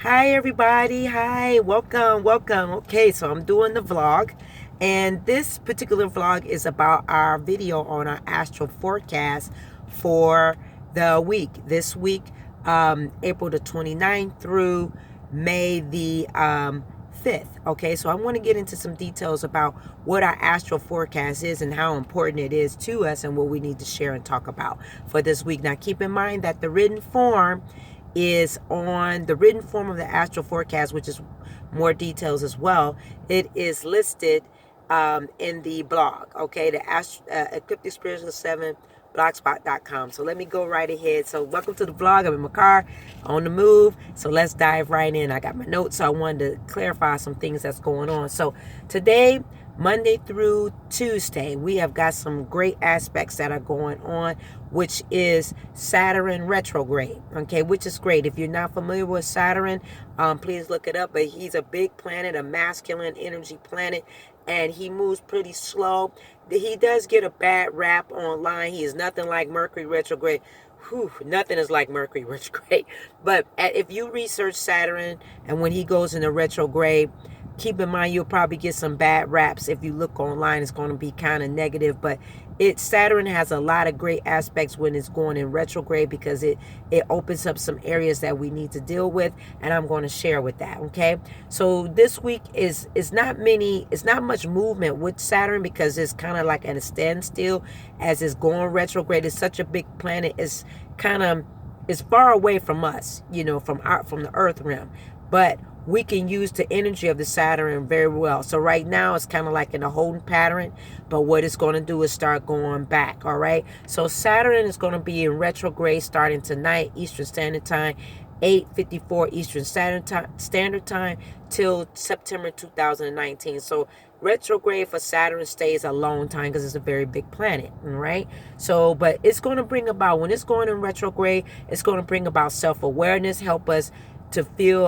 Hi everybody. Hi. Welcome. Okay, so I'm doing the vlog, and this particular vlog is about our video on our astral forecast for the week. This week, April the 29th through May the 5th. Okay, so I want to get into some details about what our astral forecast is and how important it is to us and what we need to share and talk about for this week. Now, keep in mind that the written form is on the written form of the astral forecast, which is more details as well. It is listed in the blog, okay, the Ecliptic Spiritual 7 blogspot.com. So let me go right ahead. So welcome to the vlog. I'm in my car on the move, so let's dive right in. I got my notes, so I wanted to clarify some things that's going on. So today, Monday through Tuesday, we have got some great aspects that are going on, which is Saturn retrograde, okay, which is great. If you're not familiar with Saturn, please look it up. But he's a big planet, a masculine energy planet, and he moves pretty slow. He does get a bad rap online. He is nothing like Mercury retrograde. Whew, nothing is like Mercury retrograde. But if you research Saturn and when he goes into retrograde, keep in mind you'll probably get some bad raps. If you look online, it's going to be kind of negative. But Saturn has a lot of great aspects when it's going in retrograde, because it opens up some areas that we need to deal with, and I'm going to share with that. Okay, so this week is not much movement with Saturn, because it's kind of like at a standstill as it's going retrograde. It's such a big planet. It's far away from us, from the Earth realm, but we can use the energy of the Saturn very well. So right now it's kind of like in a holding pattern, but what it's going to do is start going back. All right, so Saturn is going to be in retrograde starting tonight, Eastern Standard Time, 8:54 Eastern Standard Time till September 2019. So retrograde for Saturn stays a long time because it's a very big planet, all right? So, but it's going to bring about, when it's going in retrograde, it's going to bring about self-awareness, help us to feel,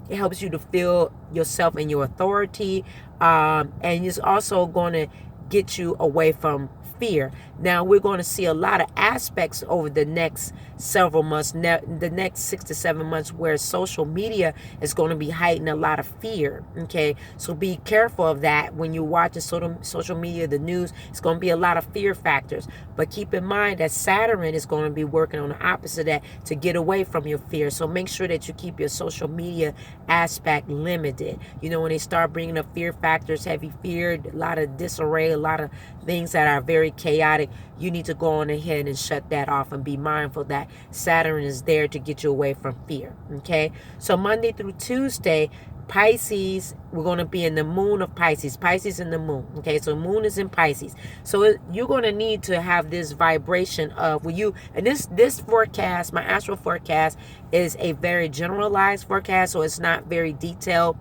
it helps you to feel yourself and your authority, and it's also going to get you away from fear. Now we're going to see a lot of aspects over the next several months, the next 6 to 7 months, where social media is going to be heightening a lot of fear. Okay, so be careful of that when you're watching social media, the news. It's going to be a lot of fear factors, but keep in mind that Saturn is going to be working on the opposite of that, to get away from your fear. So make sure that you keep your social media aspect limited. When they start bringing up fear factors, heavy fear, a lot of disarray, a lot of things that are very chaotic, you need to go on ahead and shut that off and be mindful that Saturn is there to get you away from fear. Okay, so Monday through Tuesday, Pisces, we're going to be in the moon of Pisces in the moon. Okay, so moon is in Pisces, so you're going to need to have this vibration of, and this forecast, my astral forecast, is a very generalized forecast, so it's not very detailed.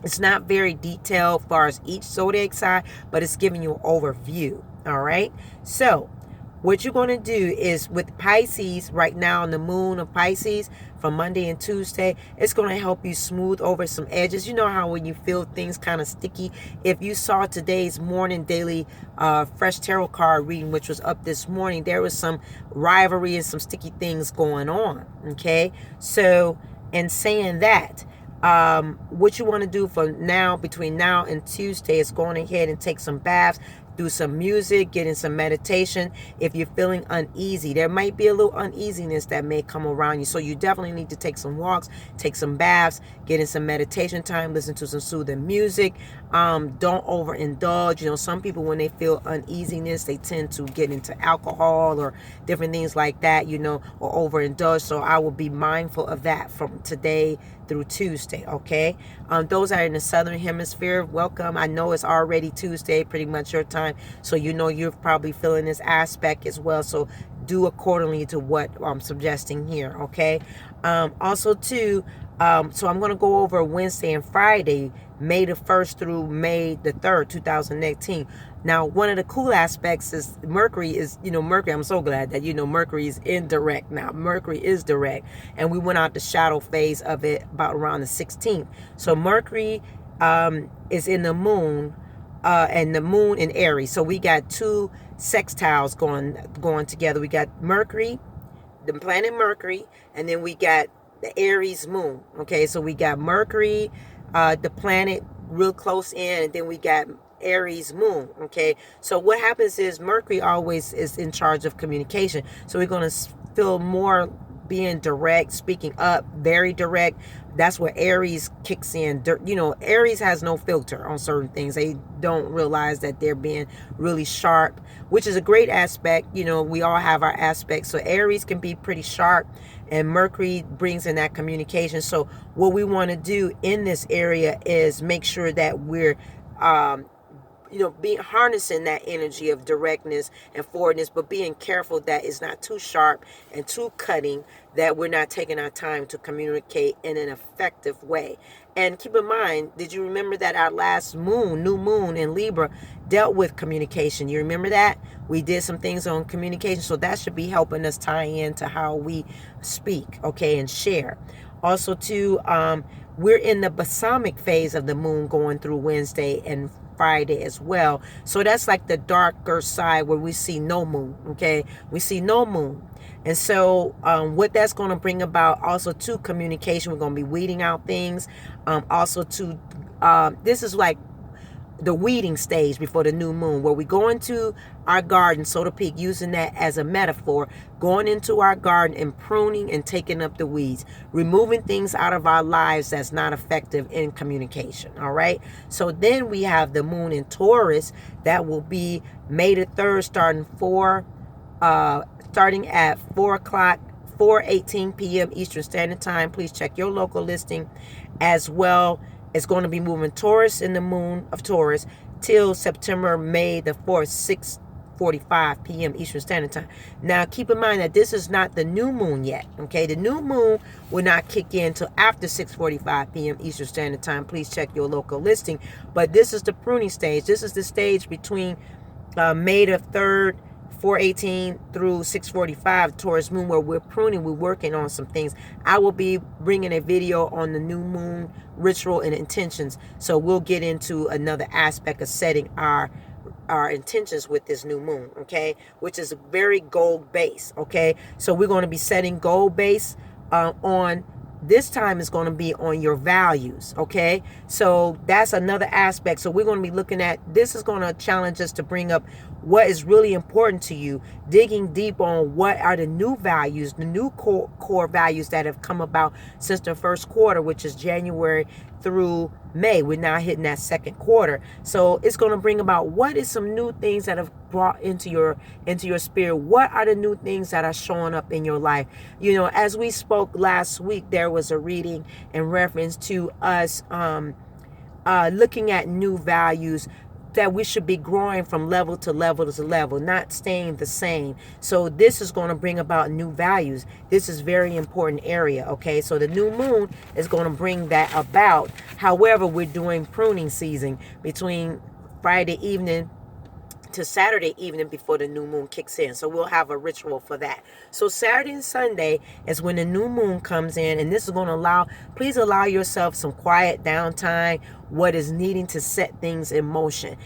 It's not very detailed as far as each zodiac sign, but it's giving you an overview. All right, so what you're going to do is, with Pisces right now on the moon of Pisces from Monday and Tuesday, it's going to help you smooth over some edges. You know how when you feel things kind of sticky? If you saw today's morning daily fresh tarot card reading, which was up this morning, there was some rivalry and some sticky things going on. Okay, so in saying that, what you want to do for now, between now and Tuesday, is going ahead and take some baths, do some music, get in some meditation. If you're feeling uneasy, there might be a little uneasiness that may come around you, so you definitely need to take some walks, take some baths, get in some meditation time, listen to some soothing music. Don't overindulge. Some people, when they feel uneasiness, they tend to get into alcohol or different things like that, or overindulge. So I will be mindful of that from today through Tuesday. Okay, those are in the southern hemisphere, welcome. I know it's already Tuesday, pretty much your time, so you're probably feeling this aspect as well, so do accordingly to what I'm suggesting here. Okay, also too, so I'm going to go over Wednesday and Friday, May the 1st through May the 3rd, 2018. Now, one of the cool aspects is Mercury is, Mercury, I'm so glad that, Mercury is indirect now. Mercury is direct, and we went out the shadow phase of it about around the 16th. So Mercury is in the moon, and the moon in Aries. So we got two sextiles going together. We got Mercury, the planet Mercury, and then we got the Aries moon. Okay, so we got Mercury, the planet real close in, and then we got Aries moon. Okay, so what happens is Mercury always is in charge of communication, so we're going to feel more being direct, speaking up, very direct. That's where Aries kicks in. You know, Aries has no filter on certain things. They don't realize that they're being really sharp, which is a great aspect. You know, we all have our aspects. So Aries can be pretty sharp, and Mercury brings in that communication. So what we want to do in this area is make sure that we're being harnessing that energy of directness and forwardness, but being careful that it's not too sharp and too cutting, that we're not taking our time to communicate in an effective way. And keep in mind, did you remember that our last new moon in Libra, dealt with communication? You remember that? We did some things on communication, so that should be helping us tie into how we speak, okay, and share. Also, too, we're in the balsamic phase of the moon going through Wednesday and Friday as well. So that's like the darker side where we see no moon, okay? We see no moon. And so what that's going to bring about also to communication, we're going to be weeding out things. Also to, this is like the weeding stage before the new moon, where we go into our garden, so to speak, using that as a metaphor, going into our garden and pruning and taking up the weeds, removing things out of our lives that's not effective in communication. All right. So then we have the moon in Taurus. That will be May the 3rd, starting at 4 o'clock, 4:18 p.m. Eastern Standard Time. Please check your local listing as well. It's going to be moving Taurus in the moon of Taurus till May the 4th, 6:45 p.m. Eastern Standard Time. Now, keep in mind that this is not the new moon yet, okay? The new moon will not kick in until after 6:45 p.m. Eastern Standard Time. Please check your local listing. But this is the pruning stage. This is the stage between May the 3rd, 4:18 through 6:45 Taurus moon, where we're pruning, we're working on some things. I will be bringing a video on the new moon ritual and intentions, so we'll get into another aspect of setting our intentions with this new moon, okay, which is very goal based. Okay, so we're going to be setting goal base on this time is going to be on your values, okay? So that's another aspect. So we're going to be looking at, this is going to challenge us to bring up what is really important to you, digging deep on what are the new values, the new core values that have come about since the first quarter, which is January through May. We're now hitting that second quarter. So it's going to bring about what is some new things that have brought into your spirit. What are the new things that are showing up in your life? You know, as we spoke last week, there was a reading in reference to us looking at new values, that we should be growing from level to level to level, not staying the same. So this is going to bring about new values. This is very important area, okay? So the new moon is going to bring that about. However, we're doing pruning season between Friday evening to Saturday evening before the new moon kicks in. So we'll have a ritual for that. So Saturday and Sunday is when the new moon comes in, and this is going to please allow yourself some quiet downtime, what is needing to set things in motion.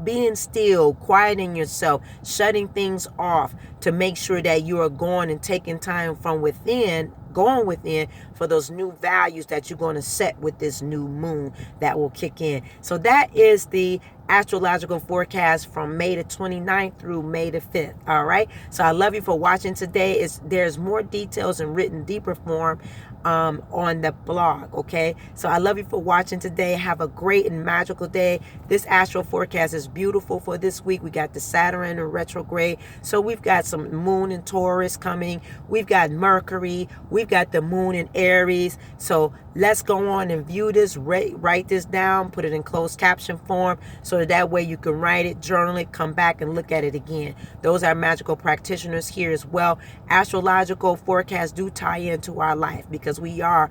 Being still, quieting yourself, shutting things off to make sure that you are going and taking time from within, going within for those new values that you're going to set with this new moon that will kick in. So that is the astrological forecast from May the 29th through May the 5th. All right. So I love you for watching today. There's more details in written deeper form on the blog. Okay. So I love you for watching today. Have a great and magical day. This astro forecast is beautiful for this week. We got the Saturn and retrograde. So we've got some moon in Taurus coming. We've got Mercury. We've got the moon in Aries. So let's go on and view this, write this down, put it in closed caption form so that way you can write it, journal it, come back and look at it again. Those are magical practitioners here as well. Astrological forecasts do tie into our life because we are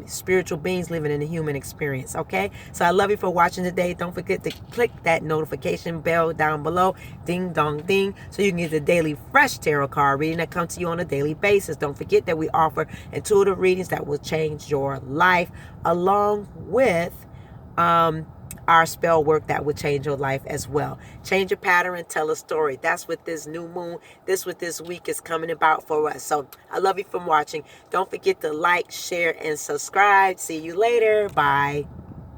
spiritual beings living in the human experience. Okay, so I love you for watching today. Don't forget to click that notification bell down below, ding dong ding, so you can get the daily fresh tarot card reading that comes to you on a daily basis. Don't forget that we offer intuitive readings that will change your life, along with our spell work that would change your life as well. Change your pattern and tell a story. That's what this new moon, what this week is coming about for us. So I love you for watching. Don't forget to like, share, and subscribe. See you later. Bye.